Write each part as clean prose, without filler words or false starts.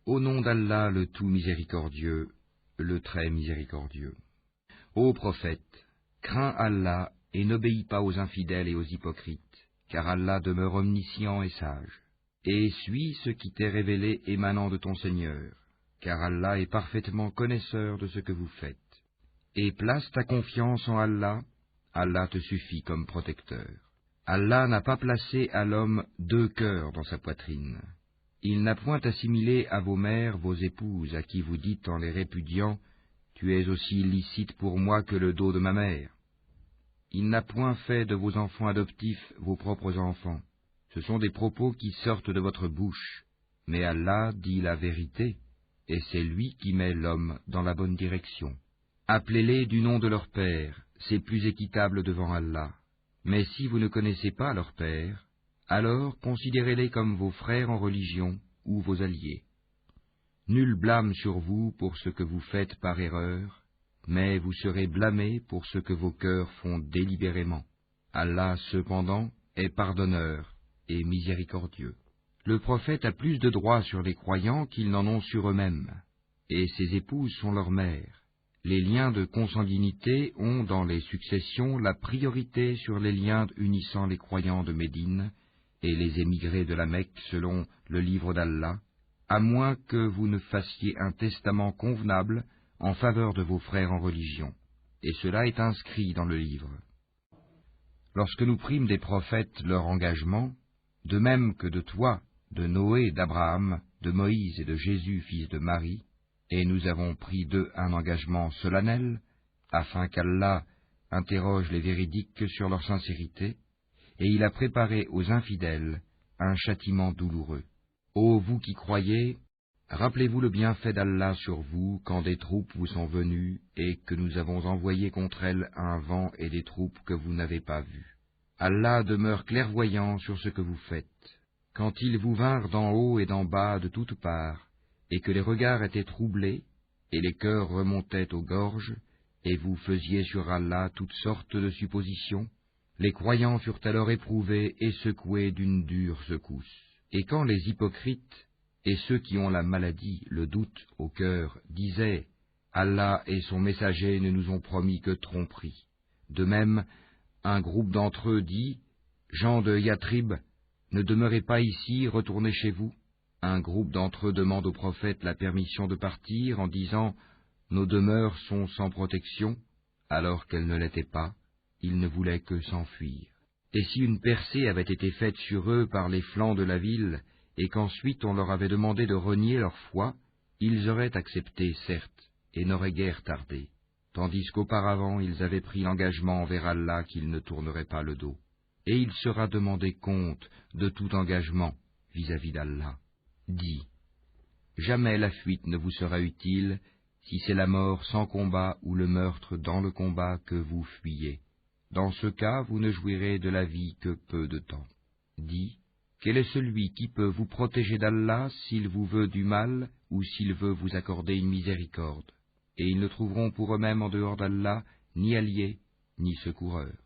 Au nom d'Allah, le tout miséricordieux, le très miséricordieux. Ô prophète, crains Allah et n'obéis pas aux infidèles et aux hypocrites, car Allah demeure omniscient et sage. Et suis ce qui t'est révélé émanant de ton Seigneur, car Allah est parfaitement connaisseur de ce que vous faites. Et place ta confiance en Allah, Allah te suffit comme protecteur. Allah n'a pas placé à l'homme deux cœurs dans sa poitrine. Il n'a point assimilé à vos mères vos épouses, à qui vous dites en les répudiant, « Tu es aussi illicite pour moi que le dos de ma mère. » Il n'a point fait de vos enfants adoptifs vos propres enfants. Ce sont des propos qui sortent de votre bouche, mais Allah dit la vérité, et c'est lui qui met l'homme dans la bonne direction. Appelez-les du nom de leur père, c'est plus équitable devant Allah. Mais si vous ne connaissez pas leur père, alors considérez-les comme vos frères en religion ou vos alliés. Nul blâme sur vous pour ce que vous faites par erreur, mais vous serez blâmés pour ce que vos cœurs font délibérément. Allah, cependant, est pardonneur et miséricordieux. Le prophète a plus de droits sur les croyants qu'ils n'en ont sur eux-mêmes, et ses épouses sont leurs mères. Les liens de consanguinité ont, dans les successions, la priorité sur les liens unissant les croyants de Médine et les émigrés de la Mecque selon le livre d'Allah, à moins que vous ne fassiez un testament convenable en faveur de vos frères en religion. Et cela est inscrit dans le livre. Lorsque nous prîmes des prophètes leur engagement, de même que de toi, de Noé, d'Abraham, de Moïse et de Jésus, fils de Marie, et nous avons pris d'eux un engagement solennel, afin qu'Allah interroge les véridiques sur leur sincérité, et il a préparé aux infidèles un châtiment douloureux. Ô vous qui croyez, rappelez-vous le bienfait d'Allah sur vous quand des troupes vous sont venues et que nous avons envoyé contre elles un vent et des troupes que vous n'avez pas vues. Allah demeure clairvoyant sur ce que vous faites. Quand ils vous vinrent d'en haut et d'en bas de toutes parts, et que les regards étaient troublés, et les cœurs remontaient aux gorges, et vous faisiez sur Allah toutes sortes de suppositions, les croyants furent alors éprouvés et secoués d'une dure secousse. Et quand les hypocrites et ceux qui ont la maladie, le doute au cœur, disaient « Allah et son messager ne nous ont promis que tromperie », de même, un groupe d'entre eux dit « Gens de Yatrib, ne demeurez pas ici, retournez chez vous ». Un groupe d'entre eux demande au prophète la permission de partir en disant « Nos demeures sont sans protection », alors qu'elles ne l'étaient pas, ils ne voulaient que s'enfuir. Et si une percée avait été faite sur eux par les flancs de la ville, et qu'ensuite on leur avait demandé de renier leur foi, ils auraient accepté, certes, et n'auraient guère tardé, tandis qu'auparavant ils avaient pris l'engagement envers Allah qu'ils ne tourneraient pas le dos. Et il sera demandé compte de tout engagement vis-à-vis d'Allah. Dis, jamais la fuite ne vous sera utile si c'est la mort sans combat ou le meurtre dans le combat que vous fuyez. Dans ce cas, vous ne jouirez de la vie que peu de temps. Dis, quel est celui qui peut vous protéger d'Allah s'il vous veut du mal ou s'il veut vous accorder une miséricorde? Et ils ne trouveront pour eux-mêmes en dehors d'Allah ni alliés, ni secoureurs.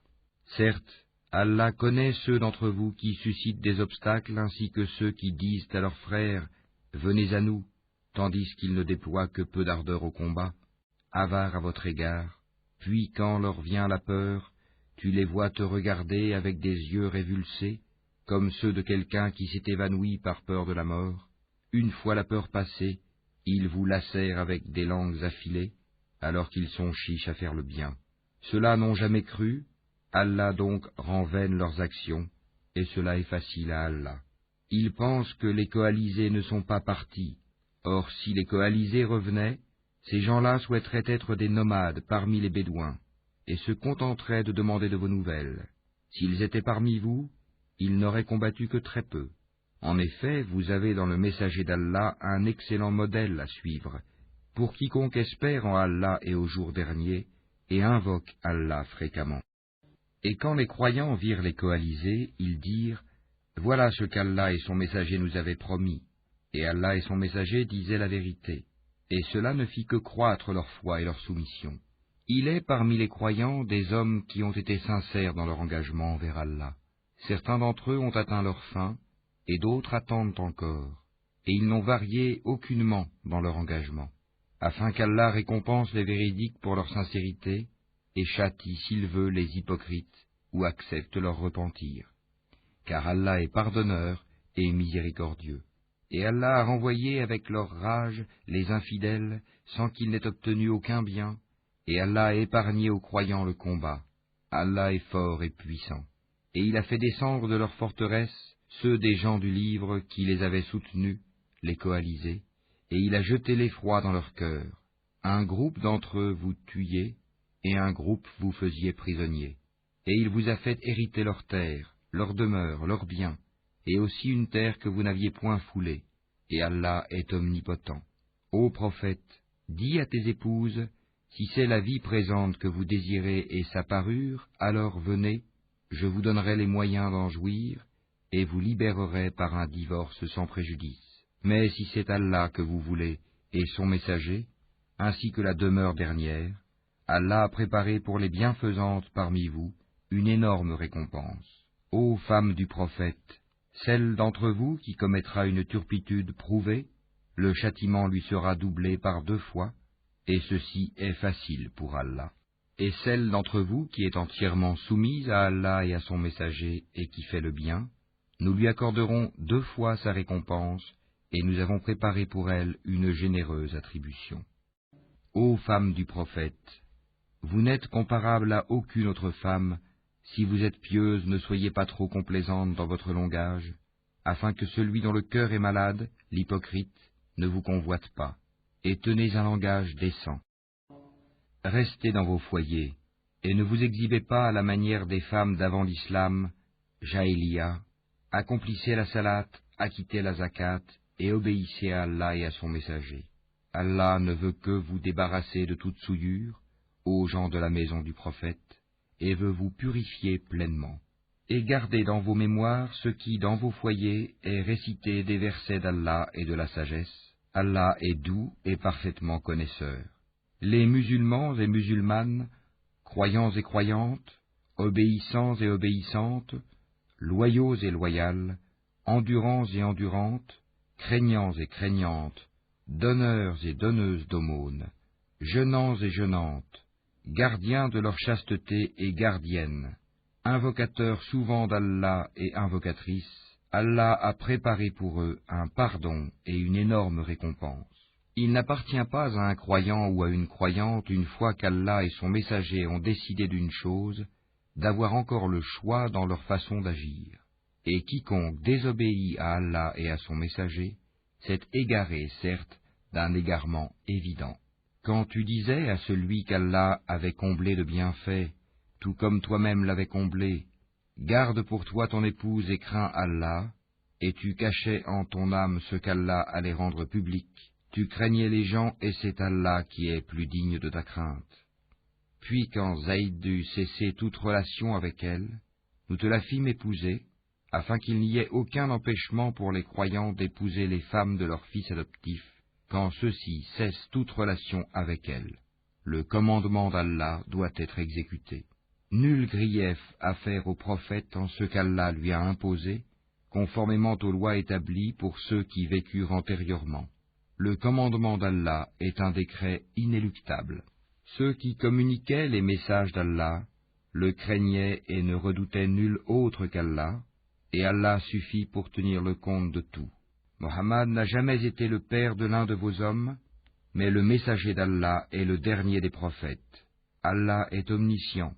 Certes, Allah connaît ceux d'entre vous qui suscitent des obstacles ainsi que ceux qui disent à leurs frères « Venez à nous », tandis qu'ils ne déploient que peu d'ardeur au combat, avares à votre égard, puis quand leur vient la peur, tu les vois te regarder avec des yeux révulsés, comme ceux de quelqu'un qui s'est évanoui par peur de la mort. Une fois la peur passée, ils vous lacèrent avec des langues affilées, alors qu'ils sont chiches à faire le bien. Ceux-là n'ont jamais cru, Allah donc rend vaines leurs actions, et cela est facile à Allah. Ils pensent que les coalisés ne sont pas partis. Or, si les coalisés revenaient, ces gens-là souhaiteraient être des nomades parmi les Bédouins, et se contenteraient de demander de vos nouvelles. S'ils étaient parmi vous, ils n'auraient combattu que très peu. En effet, vous avez dans le messager d'Allah un excellent modèle à suivre, pour quiconque espère en Allah et au jour dernier, et invoque Allah fréquemment. Et quand les croyants virent les coalisés, ils dirent « Voilà ce qu'Allah et son messager nous avaient promis. » Et Allah et son messager disaient la vérité, et cela ne fit que croître leur foi et leur soumission. Il est parmi les croyants des hommes qui ont été sincères dans leur engagement envers Allah. Certains d'entre eux ont atteint leur fin, et d'autres attendent encore. et ils n'ont varié aucunement dans leur engagement, afin qu'Allah récompense les véridiques pour leur sincérité et châtie s'il veut les hypocrites ou accepte leur repentir. Car Allah est pardonneur et miséricordieux. Et Allah a renvoyé avec leur rage les infidèles sans qu'ils n'aient obtenu aucun bien, et Allah a épargné aux croyants le combat. Allah est fort et puissant. Et il a fait descendre de leurs forteresses ceux des gens du livre qui les avaient soutenus, les coalisés, et il a jeté l'effroi dans leur cœur. Un groupe d'entre eux vous tuiez, et un groupe vous faisiez prisonniers. Et il vous a fait hériter leurs terres, leurs demeures, leurs biens, et aussi une terre que vous n'aviez point foulée, et Allah est omnipotent. Ô prophète, dis à tes épouses, si c'est la vie présente que vous désirez et sa parure, alors venez, je vous donnerai les moyens d'en jouir, et vous libérerai par un divorce sans préjudice. Mais si c'est Allah que vous voulez, et son messager, ainsi que la demeure dernière, Allah a préparé pour les bienfaisantes parmi vous une énorme récompense. Ô femmes du prophète, celle d'entre vous qui commettra une turpitude prouvée, le châtiment lui sera doublé par 2 fois, et ceci est facile pour Allah. Et celle d'entre vous qui est entièrement soumise à Allah et à son messager et qui fait le bien, nous lui accorderons 2 fois sa récompense, et nous avons préparé pour elle une généreuse attribution. Ô femmes du prophète, vous n'êtes comparables à aucune autre femme. Si vous êtes pieuse, ne soyez pas trop complaisante dans votre langage, afin que celui dont le cœur est malade, l'hypocrite, ne vous convoite pas, et tenez un langage décent. Restez dans vos foyers, et ne vous exhibez pas à la manière des femmes d'avant l'islam, Jahiliya, accomplissez la salat, acquittez la zakat, et obéissez à Allah et à son messager. Allah ne veut que vous débarrasser de toute souillure, ô gens de la maison du prophète, et veut vous purifier pleinement. Et gardez dans vos mémoires ce qui, dans vos foyers, est récité des versets d'Allah et de la sagesse. Allah est doux et parfaitement connaisseur. Les musulmans et musulmanes, croyants et croyantes, obéissants et obéissantes, loyaux et loyales, endurants et endurantes, craignants et craignantes, donneurs et donneuses d'aumônes, jeûnants et jeûnantes, gardiens de leur chasteté et gardiennes, invocateurs souvent d'Allah et invocatrices, Allah a préparé pour eux un pardon et une énorme récompense. Il n'appartient pas à un croyant ou à une croyante, une fois qu'Allah et son messager ont décidé d'une chose, d'avoir encore le choix dans leur façon d'agir. Et quiconque désobéit à Allah et à son messager, s'est égaré, certes, d'un égarement évident. Quand tu disais à celui qu'Allah avait comblé de bienfaits, tout comme toi-même l'avais comblé, garde pour toi ton épouse et crains Allah, et tu cachais en ton âme ce qu'Allah allait rendre public, tu craignais les gens et c'est Allah qui est plus digne de ta crainte. Puis quand Zayd dut cesser toute relation avec elle, nous te la fîmes épouser, afin qu'il n'y ait aucun empêchement pour les croyants d'épouser les femmes de leurs fils adoptifs, quand ceux-ci cessent toute relation avec elles. Le commandement d'Allah doit être exécuté. Nul grief à faire au prophète en ce qu'Allah lui a imposé, conformément aux lois établies pour ceux qui vécurent antérieurement. Le commandement d'Allah est un décret inéluctable. Ceux qui communiquaient les messages d'Allah le craignaient et ne redoutaient nul autre qu'Allah, et Allah suffit pour tenir le compte de tout. Mohammed n'a jamais été le père de l'un de vos hommes, mais le messager d'Allah est le dernier des prophètes. Allah est omniscient.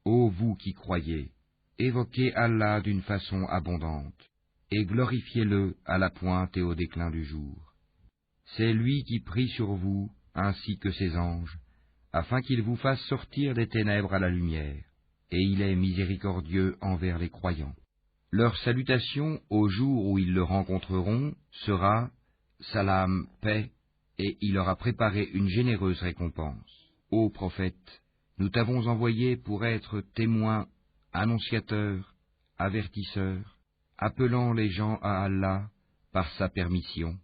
Ô vous qui croyez, évoquez Allah d'une façon abondante, et glorifiez-le à la pointe et au déclin du jour. C'est lui qui prie sur vous, ainsi que ses anges, afin qu'il vous fasse sortir des ténèbres à la lumière, et il est miséricordieux envers les croyants. Leur salutation au jour où ils le rencontreront sera « Salam, paix », et il leur a préparé une généreuse récompense. Ô prophète, nous t'avons envoyé pour être témoin, annonciateur, avertisseur, appelant les gens à Allah par sa permission,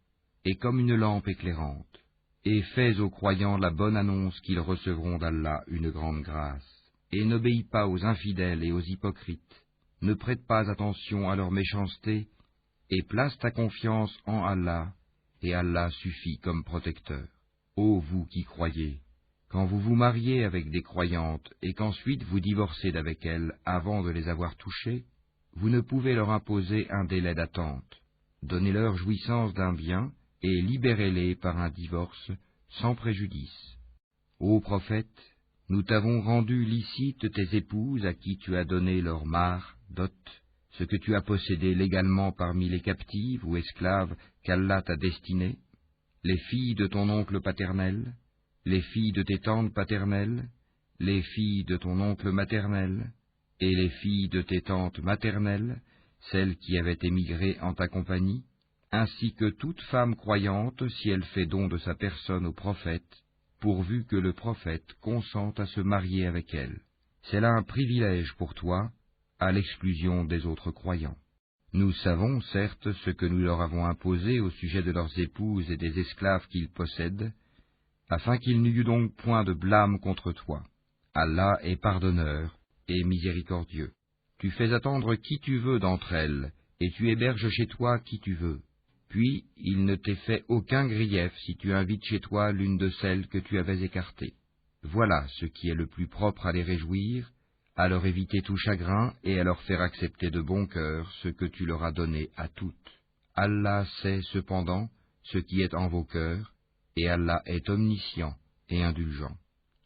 et comme une lampe éclairante, et fais aux croyants la bonne annonce qu'ils recevront d'Allah une grande grâce, et n'obéis pas aux infidèles et aux hypocrites, ne prête pas attention à leur méchanceté, et place ta confiance en Allah, et Allah suffit comme protecteur. Ô vous qui croyez, quand vous vous mariez avec des croyantes et qu'ensuite vous divorcez d'avec elles avant de les avoir touchées, vous ne pouvez leur imposer un délai d'attente. Donnez-leur jouissance d'un bien et libérez-les par un divorce sans préjudice. Ô prophète, nous t'avons rendu licite tes épouses à qui tu as donné leur mar, dot, ce que tu as possédé légalement parmi les captives ou esclaves qu'Allah t'a destinées, les filles de ton oncle paternel, les filles de tes tantes paternelles, les filles de ton oncle maternel, et les filles de tes tantes maternelles, celles qui avaient émigré en ta compagnie, ainsi que toute femme croyante si elle fait don de sa personne au prophète, pourvu que le prophète consente à se marier avec elle. C'est là un privilège pour toi, à l'exclusion des autres croyants. Nous savons, certes, ce que nous leur avons imposé au sujet de leurs épouses et des esclaves qu'ils possèdent, afin qu'il n'y eût donc point de blâme contre toi. Allah est pardonneur et miséricordieux. Tu fais attendre qui tu veux d'entre elles, et tu héberges chez toi qui tu veux. Puis il ne t'est fait aucun grief si tu invites chez toi l'une de celles que tu avais écartées. Voilà ce qui est le plus propre à les réjouir, à leur éviter tout chagrin et à leur faire accepter de bon cœur ce que tu leur as donné à toutes. Allah sait cependant ce qui est en vos cœurs, et Allah est omniscient et indulgent.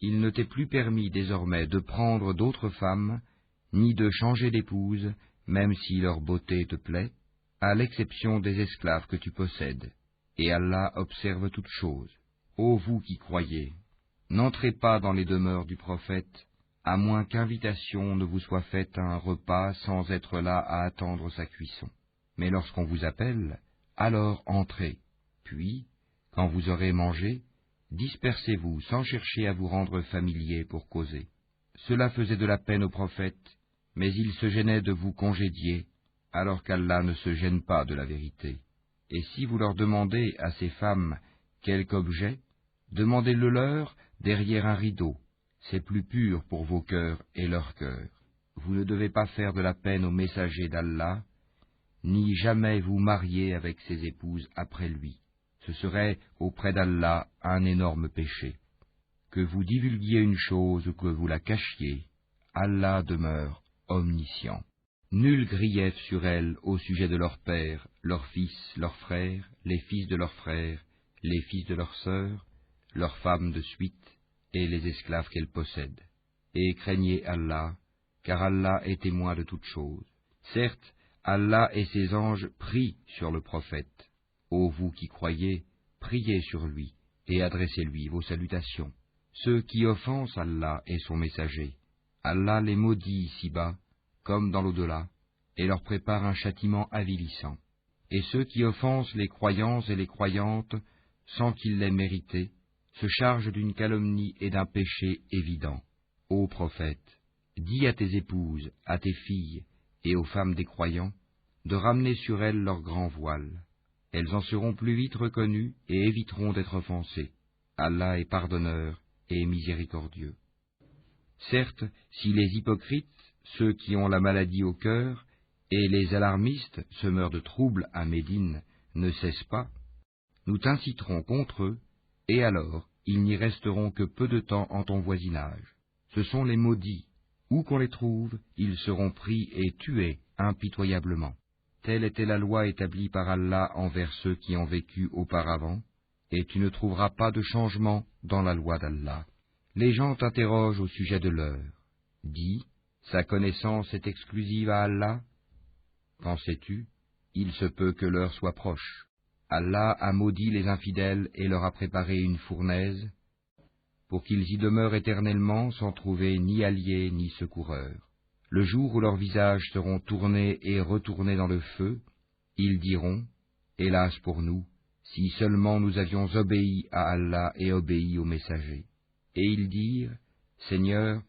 Il ne t'est plus permis désormais de prendre d'autres femmes, ni de changer d'épouse, même si leur beauté te plaît, à l'exception des esclaves que tu possèdes, et Allah observe toutes choses. Ô vous qui croyez, n'entrez pas dans les demeures du prophète, à moins qu'invitation ne vous soit faite à un repas sans être là à attendre sa cuisson. Mais lorsqu'on vous appelle, alors entrez, puis, quand vous aurez mangé, dispersez-vous sans chercher à vous rendre familier pour causer. Cela faisait de la peine au prophète, mais il se gênait de vous congédier, alors qu'Allah ne se gêne pas de la vérité. Et si vous leur demandez à ces femmes quelque objet, demandez-le leur derrière un rideau, c'est plus pur pour vos cœurs et leurs cœurs. Vous ne devez pas faire de la peine aux messagers d'Allah, ni jamais vous marier avec ses épouses après lui. Ce serait auprès d'Allah un énorme péché. Que vous divulguiez une chose ou que vous la cachiez, Allah demeure omniscient. Nul grief sur elles au sujet de leurs pères, leurs fils, leurs frères, les fils de leurs frères, les fils de leurs sœurs, leurs femmes de suite, et les esclaves qu'elles possèdent. Et craignez Allah, car Allah est témoin de toutes choses. Certes, Allah et ses anges prient sur le prophète. Ô vous qui croyez, priez sur lui, et adressez-lui vos salutations. Ceux qui offensent Allah et son messager, Allah les maudit ici-bas, comme dans l'au-delà, et leur prépare un châtiment avilissant. Et ceux qui offensent les croyants et les croyantes, sans qu'ils l'aient mérité, se chargent d'une calomnie et d'un péché évident. Ô prophète, dis à tes épouses, à tes filles et aux femmes des croyants, de ramener sur elles leur grand voile. Elles en seront plus vite reconnues et éviteront d'être offensées. Allah est pardonneur et miséricordieux. Certes, si les hypocrites, ceux qui ont la maladie au cœur, et les alarmistes, semeurs de troubles à Médine, ne cessent pas, nous t'inciterons contre eux, et alors ils n'y resteront que peu de temps en ton voisinage. Ce sont les maudits. Où qu'on les trouve, ils seront pris et tués impitoyablement. Telle était la loi établie par Allah envers ceux qui ont vécu auparavant, et tu ne trouveras pas de changement dans la loi d'Allah. Les gens t'interrogent au sujet de l'heure. Dis, sa connaissance est exclusive à Allah. Qu'en sais-tu? Il se peut que l'heure soit proche. Allah a maudit les infidèles et leur a préparé une fournaise, pour qu'ils y demeurent éternellement sans trouver ni alliés ni secoureurs. Le jour où leurs visages seront tournés et retournés dans le feu, ils diront, « Hélas pour nous, si seulement nous avions obéi à Allah et obéi aux messagers. » Et ils dirent, « Seigneur,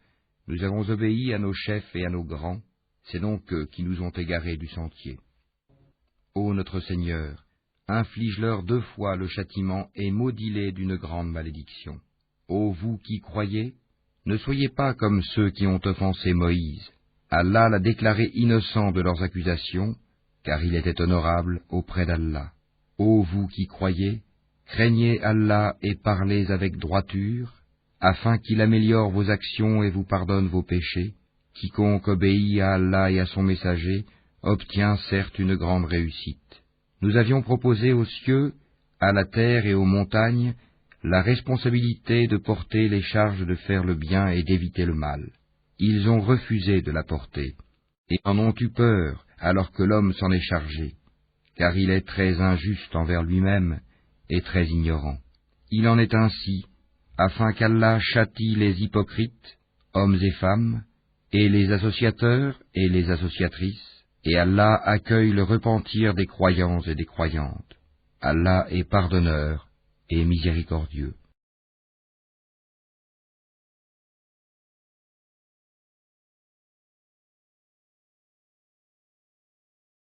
nous avons obéi à nos chefs et à nos grands, c'est donc eux qui nous ont égarés du sentier. Ô notre Seigneur, inflige-leur 2 fois le châtiment et maudis-les d'une grande malédiction. Ô vous qui croyez, ne soyez pas comme ceux qui ont offensé Moïse. Allah l'a déclaré innocent de leurs accusations, car il était honorable auprès d'Allah. Ô vous qui croyez, craignez Allah et parlez avec droiture, afin qu'il améliore vos actions et vous pardonne vos péchés. Quiconque obéit à Allah et à son messager obtient certes une grande réussite. Nous avions proposé aux cieux, à la terre et aux montagnes la responsabilité de porter les charges de faire le bien et d'éviter le mal. Ils ont refusé de la porter, et en ont eu peur alors que l'homme s'en est chargé, car il est très injuste envers lui-même et très ignorant. Il en est ainsi, afin qu'Allah châtie les hypocrites, hommes et femmes, et les associateurs et les associatrices, et Allah accueille le repentir des croyants et des croyantes. Allah est pardonneur et miséricordieux.